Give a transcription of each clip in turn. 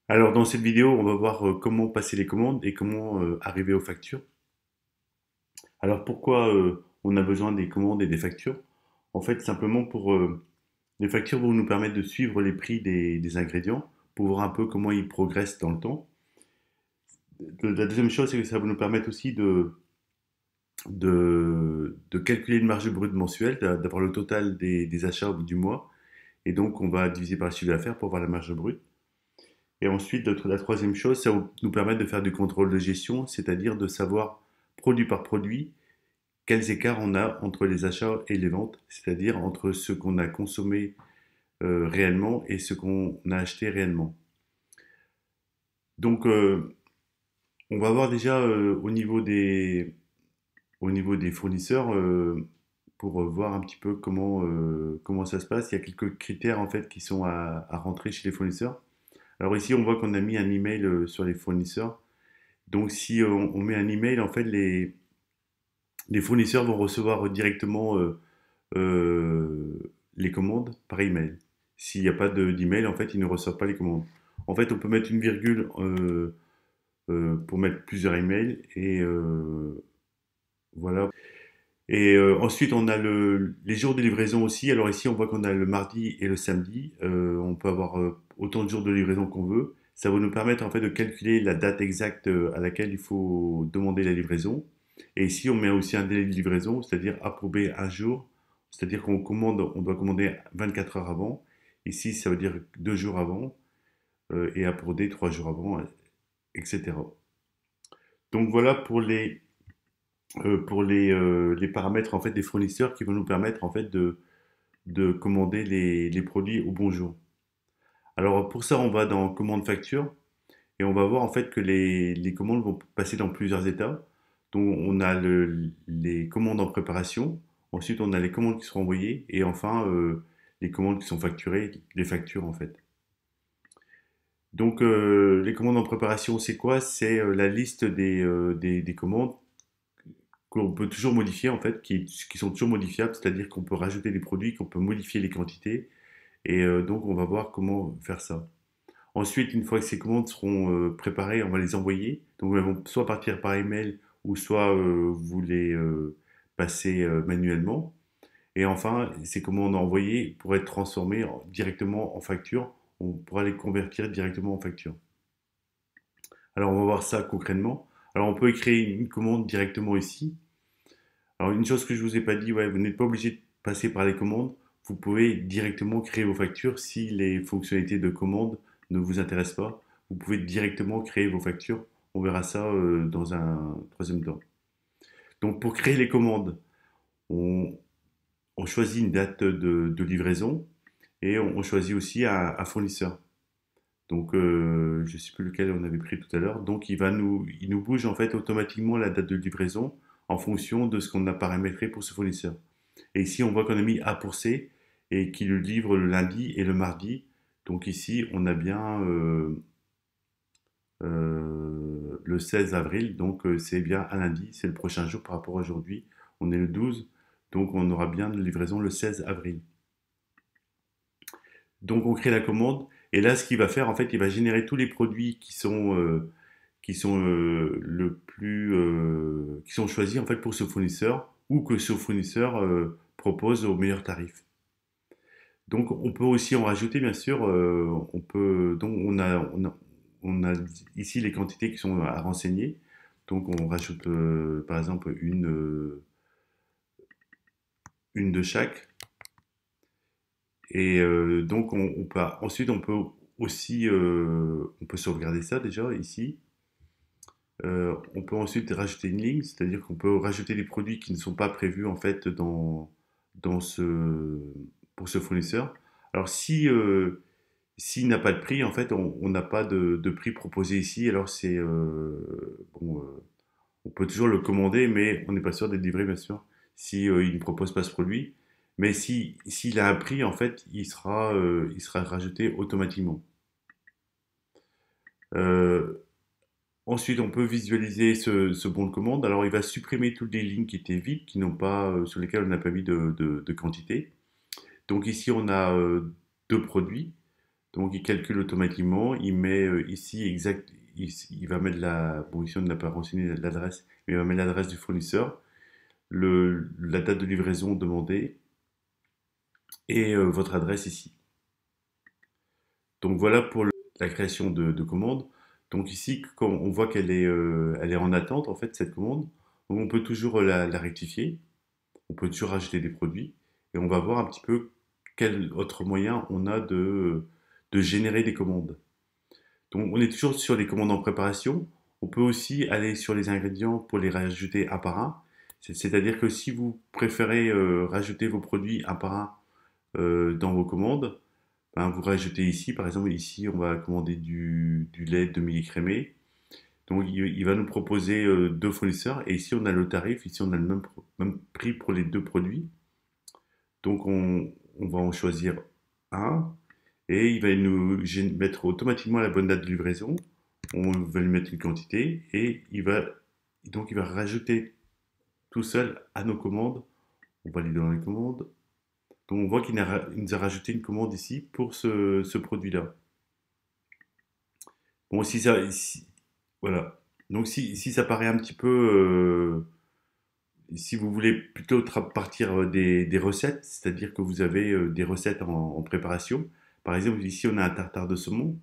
Alors dans cette vidéo, on va voir comment passer les commandes et comment arriver aux factures. Alors pourquoi on a besoin des commandes et des factures? En fait, simplement pour les factures vont nous permettre de suivre les prix des ingrédients, pour voir un peu comment ils progressent dans le temps. La deuxième chose, c'est que ça va nous permettre aussi de calculer une marge brute mensuelle, d'avoir le total des achats au bout du mois. Et donc on va diviser par le chiffre d'affaires pour voir la marge brute. Et ensuite, la troisième chose, ça va nous permettre de faire du contrôle de gestion, c'est-à-dire de savoir produit par produit quels écarts on a entre les achats et les ventes, c'est-à-dire entre ce qu'on a consommé réellement et ce qu'on a acheté réellement. Donc, on va voir déjà au niveau des fournisseurs pour voir un petit peu comment ça se passe. Il y a quelques critères en fait qui sont à rentrer chez les fournisseurs. Alors ici, on voit qu'on a mis un email sur les fournisseurs. Donc si on met un email, en fait, les fournisseurs vont recevoir directement les commandes par email. S'il n'y a pas d'email, en fait, ils ne reçoivent pas les commandes. En fait, on peut mettre une virgule pour mettre plusieurs emails et voilà. Et ensuite, on a les jours de livraison aussi. Alors ici, on voit qu'on a le mardi et le samedi. On peut avoir autant de jours de livraison qu'on veut. Ça va nous permettre en fait de calculer la date exacte à laquelle il faut demander la livraison. Et ici, on met aussi un délai de livraison, c'est-à-dire approuver un jour. C'est-à-dire qu'on commande, on doit commander 24 heures avant. Ici, ça veut dire 2 jours avant et approuver 3 jours avant, etc. Donc voilà pour les paramètres en fait des fournisseurs qui vont nous permettre en fait de commander les produits au bon jour. Alors pour ça, on va dans commande facture et on va voir en fait que les commandes vont passer dans plusieurs états. Donc on a les commandes en préparation, ensuite on a les commandes qui seront envoyées et enfin les commandes qui sont facturées, les factures en fait. Donc les commandes en préparation, c'est quoi? C'est la liste des commandes qu'on peut toujours modifier en fait, qui sont toujours modifiables, c'est-à-dire qu'on peut rajouter des produits, qu'on peut modifier les quantités, et donc on va voir comment faire ça. Ensuite, une fois que ces commandes seront préparées, on va les envoyer. Donc elles vont soit partir par email, ou soit vous les passez manuellement. Et enfin, ces commandes envoyées pourraient être transformées directement en facture. On pourra les convertir directement en facture. Alors on va voir ça concrètement. Alors on peut créer une commande directement ici. Alors, une chose que je vous ai pas dit, ouais, vous n'êtes pas obligé de passer par les commandes. Vous pouvez directement créer vos factures si les fonctionnalités de commande ne vous intéressent pas. Vous pouvez directement créer vos factures. On verra ça dans un troisième temps. Donc, pour créer les commandes, on, on choisit une date de livraison et on choisit aussi un fournisseur. Donc, je ne sais plus lequel on avait pris tout à l'heure. Donc, il nous bouge en fait automatiquement la date de livraison en fonction de ce qu'on a paramétré pour ce fournisseur. Et ici, on voit qu'on a mis A pour C et qu'il le livre le lundi et le mardi. Donc ici, on a bien le 16 avril. Donc c'est bien un lundi, c'est le prochain jour par rapport à aujourd'hui. On est le 12, donc on aura bien de livraison le 16 avril. Donc on crée la commande. Et là, ce qu'il va faire, en fait, il va générer tous les produits qui sont qui sont choisis en fait pour ce fournisseur ou que ce fournisseur propose au meilleur tarif. Donc on peut aussi en rajouter bien sûr. On peut donc on a ici les quantités qui sont à renseigner. Donc on rajoute par exemple une de chaque. Et donc on peut ensuite on peut aussi on peut sauvegarder ça déjà ici. On peut ensuite rajouter une ligne, c'est-à-dire qu'on peut rajouter des produits qui ne sont pas prévus en fait dans pour ce fournisseur. Alors si s'il n'a pas de prix, en fait, on n'a pas de prix proposé ici. Alors c'est bon, on peut toujours le commander, mais on n'est pas sûr d'être livré, bien sûr, si il ne propose pas ce produit. Mais si s'il a un prix, en fait, il sera rajouté automatiquement. Euh, Ensuite, on peut visualiser ce bon de commande. Alors, il va supprimer toutes les lignes qui étaient vides, qui n'ont pas, sur lesquelles on n'a pas mis de quantité. Donc ici, on a deux produits. Donc il calcule automatiquement, il met ici exact, il va mettre la, bon ici on n'a pas renseigné l'adresse, mais il va mettre l'adresse du fournisseur, la date de livraison demandée et votre adresse ici. Donc voilà pour la création de commande. Donc ici, quand on voit elle est en attente en fait cette commande, donc on peut toujours la rectifier, on peut toujours rajouter des produits et on va voir un petit peu quel autre moyen on a de générer des commandes. Donc on est toujours sur les commandes en préparation. On peut aussi aller sur les ingrédients pour les rajouter un par un. C'est-à-dire que si vous préférez rajouter vos produits un par un dans vos commandes, ben, vous rajoutez ici, par exemple ici on va commander du lait demi-écrémé. Donc il va nous proposer deux fournisseurs et ici on a le tarif, ici on a le même prix pour les deux produits. Donc on va en choisir un et il va mettre automatiquement la bonne date de livraison. On va lui mettre une quantité et il va rajouter tout seul à nos commandes. On va aller dans les commandes. Donc on voit il nous a rajouté une commande ici pour ce produit-là. Bon, voilà. Donc si ça paraît un petit peu, si vous voulez plutôt partir des recettes, c'est-à-dire que vous avez des recettes en préparation. Par exemple, ici on a un tartare de saumon.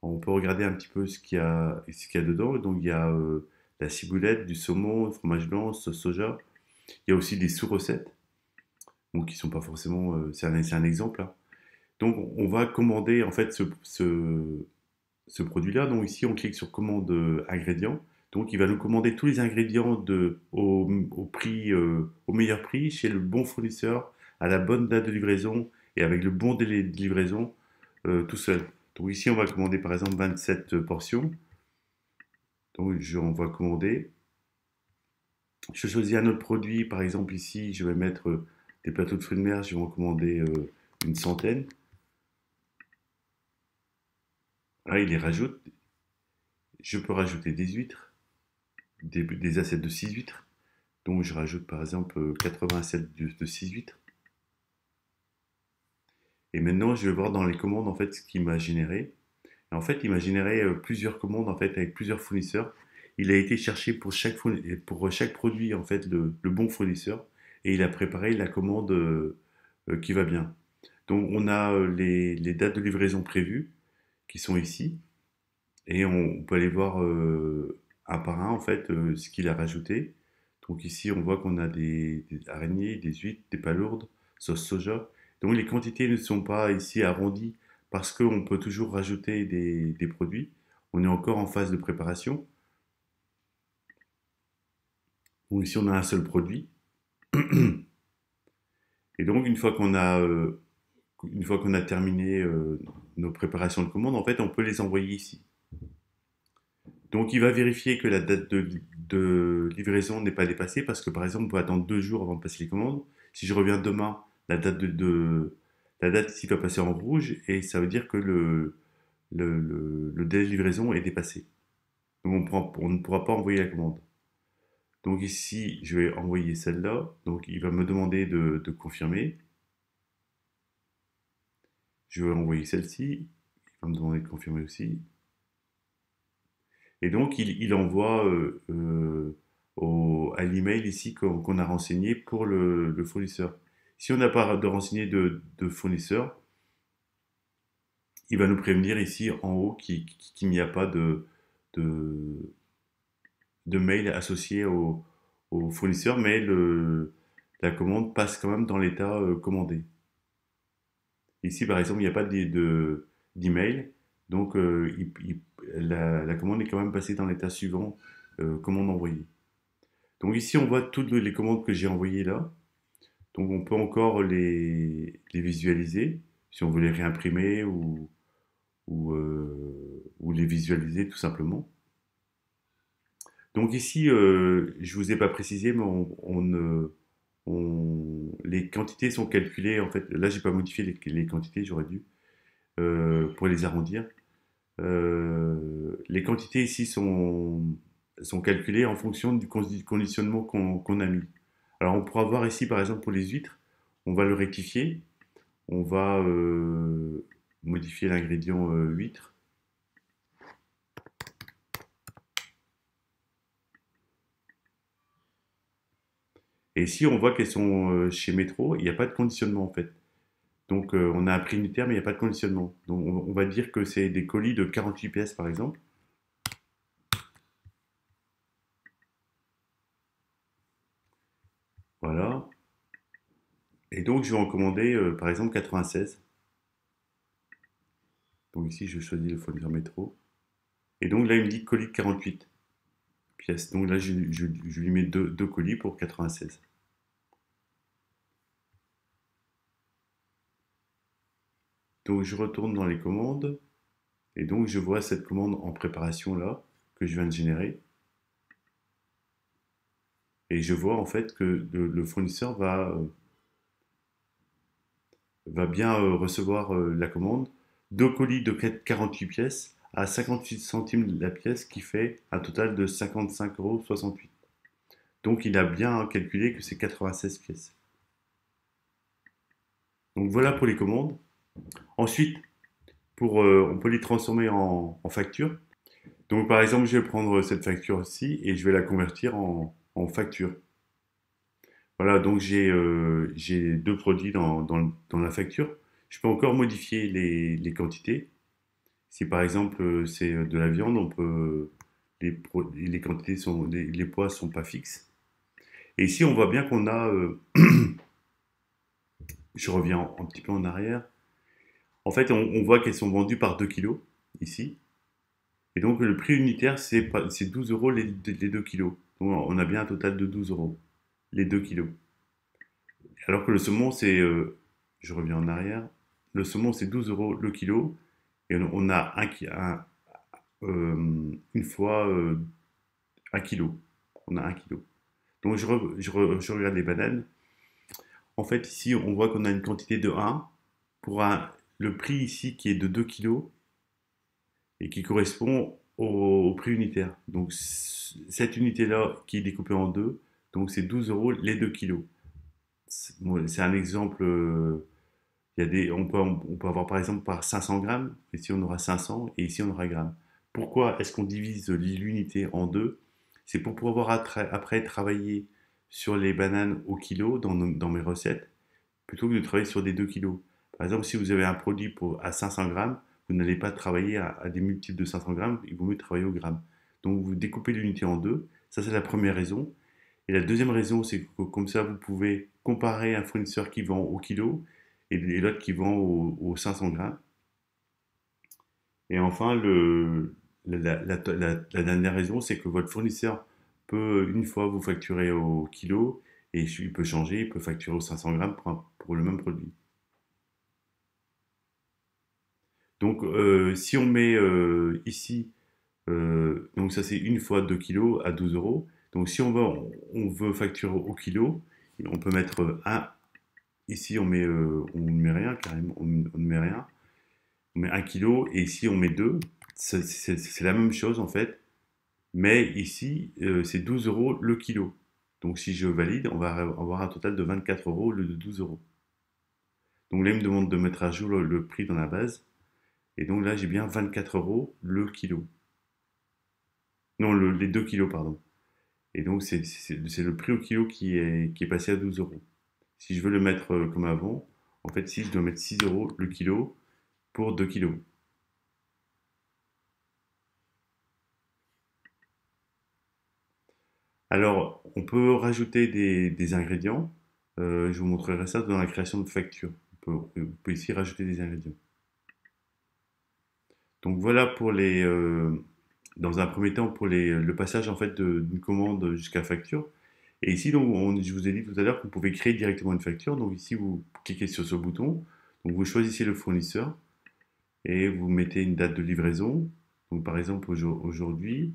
On peut regarder un petit peu ce qu'il y a dedans. Donc il y a la ciboulette, du saumon, le fromage blanc, sauce soja. Il y a aussi des sous-recettes, donc qui sont pas forcément. C'est un exemple, hein. Donc on va commander en fait ce produit-là. Donc ici, on clique sur commande ingrédients. Donc il va nous commander tous les ingrédients au prix, au meilleur prix, chez le bon fournisseur, à la bonne date de livraison et avec le bon délai de livraison tout seul. Donc ici, on va commander par exemple 27 portions. Donc on va commander. Je choisis un autre produit, par exemple ici, je vais mettre des plateaux de fruits de mer, je vais en commander une centaine. Là, il les rajoute. Je peux rajouter des huîtres, des assiettes de 6 huîtres. Donc je rajoute par exemple 80 assiettes de 6 huîtres. Et maintenant, je vais voir dans les commandes en fait ce qu'il m'a généré. Et en fait, il m'a généré plusieurs commandes en fait avec plusieurs fournisseurs. Il a été chercher pour chaque produit en fait le bon fournisseur et il a préparé la commande qui va bien. Donc on a les dates de livraison prévues qui sont ici et on peut aller voir un par un en fait ce qu'il a rajouté. Donc ici on voit qu'on a des araignées, des huîtres, des palourdes, sauce soja. Donc les quantités ne sont pas ici arrondies parce qu'on peut toujours rajouter des produits. On est encore en phase de préparation. Donc ici on a un seul produit. Et donc une fois qu'on a terminé nos préparations de commande, en fait on peut les envoyer ici. Donc il va vérifier que la date de livraison n'est pas dépassée parce que par exemple on peut attendre 2 jours avant de passer les commandes. Si je reviens demain, la date ici va passer en rouge et ça veut dire que le délai de livraison est dépassé. Donc on ne pourra pas envoyer la commande. Donc ici je vais envoyer celle-là. Donc il va me demander de confirmer. Je vais envoyer celle-ci. Il va me demander de confirmer aussi. Et donc, il envoie à l'email ici qu'on a renseigné pour le fournisseur. Si on n'a pas de renseigné de fournisseur, il va nous prévenir ici en haut qu'il n'y a pas de, de mail associé au fournisseur, mais la commande passe quand même dans l'état commandé. Ici, par exemple, il n'y a pas d'email, donc la commande est quand même passée dans l'état suivant, commande envoyée. Donc ici, on voit toutes les commandes que j'ai envoyées là. Donc on peut encore les visualiser, si on veut les réimprimer ou les visualiser tout simplement. Donc ici, je vous ai pas précisé, mais les quantités sont calculées. En fait, là, j'ai pas modifié les quantités, j'aurais dû, pour les arrondir. Les quantités ici sont calculées en fonction du conditionnement qu'on a mis. Alors on pourra voir ici par exemple pour les huîtres, on va le rectifier, on va modifier l'ingrédient huître. Et ici, on voit qu'elles sont chez Métro, il n'y a pas de conditionnement en fait. Donc on a un prix unitaire, mais il n'y a pas de conditionnement. Donc on va dire que c'est des colis de 48 pièces par exemple. Voilà. Et donc je vais en commander par exemple 96. Donc ici, je choisis le fournisseur Métro. Et donc là, il me dit colis de 48 pièces. Donc là, je lui mets deux colis pour 96. Donc je retourne dans les commandes. Et donc je vois cette commande en préparation là, que je viens de générer. Et je vois en fait que le fournisseur va bien recevoir la commande. Deux colis de 48 pièces à 58 centimes la pièce, qui fait un total de 55,68 €. Donc il a bien calculé que c'est 96 pièces. Donc voilà pour les commandes. Ensuite, on peut les transformer en facture. Donc par exemple, je vais prendre cette facture-ci et je vais la convertir en facture. Voilà, donc j'ai deux produits dans la facture. Je peux encore modifier les quantités. Si par exemple c'est de la viande, on peut les quantités sont les poids sont pas fixes. Et ici on voit bien qu'on a je reviens un petit peu en arrière. En fait, on voit qu'elles sont vendues par 2 kilos ici. Et donc le prix unitaire c'est 12 euros les 2 kilos. Donc on a bien un total de 12 euros les 2 kilos. Alors que le saumon je reviens en arrière, le saumon c'est 12 euros le kilo et on a une fois 1 kilo. On a 1 kilo. Donc je regarde les bananes. En fait, ici, on voit qu'on a une quantité de 1 pour le prix ici qui est de 2 kilos et qui correspond au prix unitaire. Donc cette unité-là qui est découpée en deux, donc c'est 12 euros les 2 kilos. C'est un exemple. On peut avoir par exemple par 500 grammes, ici on aura 500 et ici on aura grammes. Pourquoi est-ce qu'on divise l'unité en deux? C'est pour pouvoir après travailler sur les bananes au kilo dans mes recettes, plutôt que de travailler sur des 2 kilos. Par exemple, si vous avez un produit à 500 grammes, vous n'allez pas travailler à des multiples de 500 grammes, il vaut mieux travailler au gramme. Donc vous découpez l'unité en deux, ça c'est la première raison. Et la deuxième raison, c'est que comme ça, vous pouvez comparer un fournisseur qui vend au kilo et l'autre qui vend au 500 grammes. Et enfin, la dernière raison, c'est que votre fournisseur peut une fois vous facturer au kilo et il peut changer, il peut facturer au 500 grammes pour le même produit. Donc, si on met ici, donc ça c'est une fois 2 kilos à 12 euros. Donc, si on veut facturer au kilo, on peut mettre un. Ici, on ne met rien, carrément, on ne met rien. On met 1 kilo et ici, on met 2. C'est la même chose en fait, mais ici, c'est 12 euros le kilo. Donc, si je valide, on va avoir un total de 24 euros au lieu de 12 euros. Donc là, il me demande de mettre à jour le prix dans la base. Et donc là, j'ai bien 24 euros le kilo. Non, les 2 kilos, pardon. Et donc, c'est le prix au kilo qui est passé à 12 euros. Si je veux le mettre comme avant, en fait, si je dois mettre 6 euros le kilo pour 2 kilos. Alors, on peut rajouter des ingrédients. Je vous montrerai ça dans la création de facture. On peut ici rajouter des ingrédients. Donc voilà dans un premier temps pour le passage en fait d'une commande jusqu'à facture. Et ici, donc, je vous ai dit tout à l'heure qu'on pouvait créer directement une facture. Donc ici, vous cliquez sur ce bouton. Donc vous choisissez le fournisseur et vous mettez une date de livraison. Donc par exemple, aujourd'hui,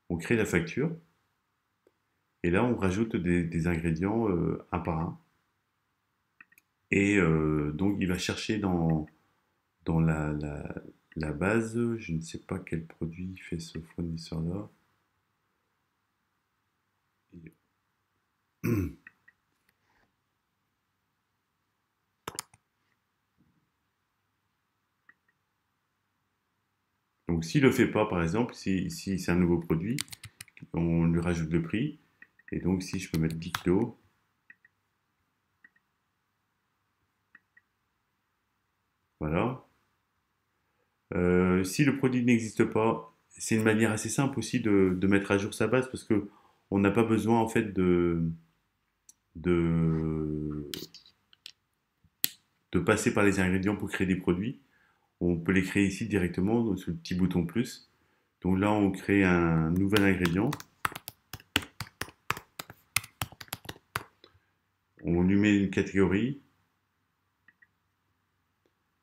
on crée la facture. Et là, on rajoute des ingrédients un par un. Et donc, il va chercher dans la base. Je ne sais pas quel produit fait ce fournisseur-là. Donc s'il ne le fait pas, par exemple, si c'est un nouveau produit, on lui rajoute le prix. Et donc si je peux mettre 10 kilos, voilà. Si le produit n'existe pas, c'est une manière assez simple aussi de mettre à jour sa base parce que on n'a pas besoin en fait de, de passer par les ingrédients pour créer des produits. On peut les créer ici directement donc sur le petit bouton plus. Donc là, on crée un nouvel ingrédient. On lui met une catégorie,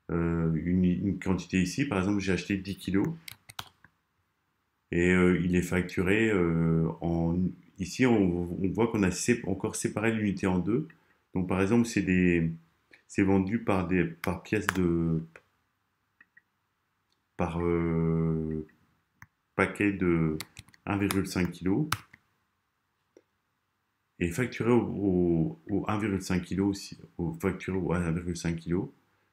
une quantité ici. Par exemple, j'ai acheté 10 kilos et il est facturé en... Ici, on voit qu'on a encore séparé l'unité en deux. Donc par exemple, c'est vendu par pièce par paquet de 1,5 kg et facturé au 1,5 kg aussi, facturé au 1,5 kg.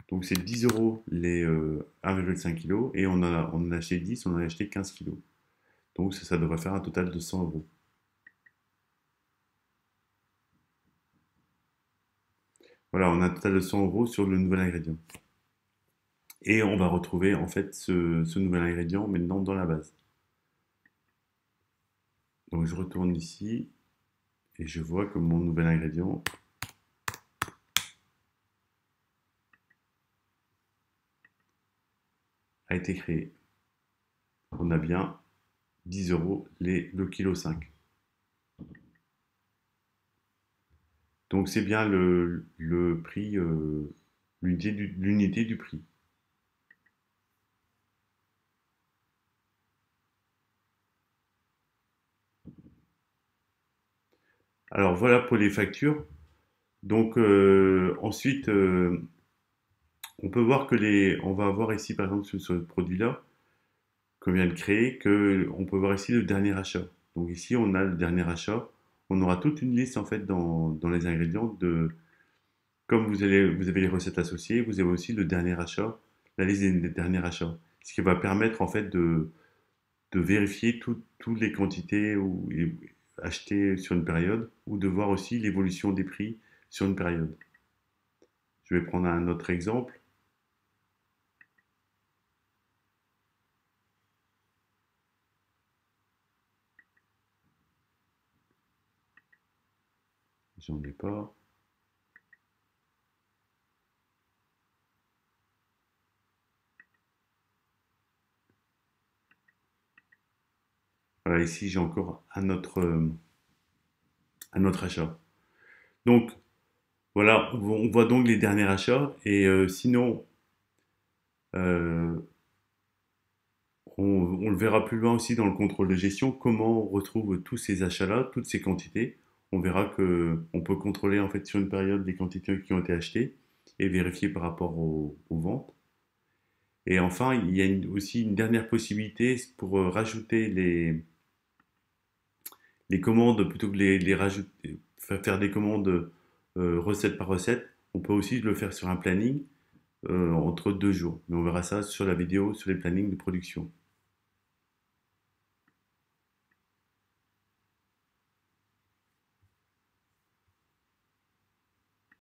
Donc c'est 10 euros les 1,5 kg et on en a acheté 10, on en a acheté 15 kilos. Donc ça devrait faire un total de 100 euros. Voilà, on a un total de 100 euros sur le nouvel ingrédient. Et on va retrouver en fait ce nouvel ingrédient maintenant dans la base. Donc je retourne ici et je vois que mon nouvel ingrédient a été créé. On a bien 10 euros le kilo 5. Donc c'est bien le prix, l'unité du prix. Alors voilà pour les factures. Donc ensuite, on peut voir on va voir ici par exemple sur ce produit-là qu'on vient de créer, que on peut voir ici le dernier achat. Donc ici on a le dernier achat. On aura toute une liste en fait dans les ingrédients comme vous avez les recettes associées, vous avez aussi le dernier achat, la liste des derniers achats. Ce qui va permettre en fait de vérifier toutes les quantités achetées sur une période ou de voir aussi l'évolution des prix sur une période. Je vais prendre un autre exemple. J'en ai pas. Voilà, ici j'ai encore un autre achat. Donc voilà, on voit donc les derniers achats et sinon euh, on le verra plus loin aussi dans le contrôle de gestion, comment on retrouve tous ces achats-là, toutes ces quantités. On verra que on peut contrôler en fait sur une période les quantités qui ont été achetées et vérifier par rapport aux ventes. Et enfin, il y a aussi une dernière possibilité pour rajouter les commandes plutôt que les rajouter, faire des commandes recette par recette. On peut aussi le faire sur un planning entre 2 jours. Mais on verra ça sur la vidéo sur les plannings de production.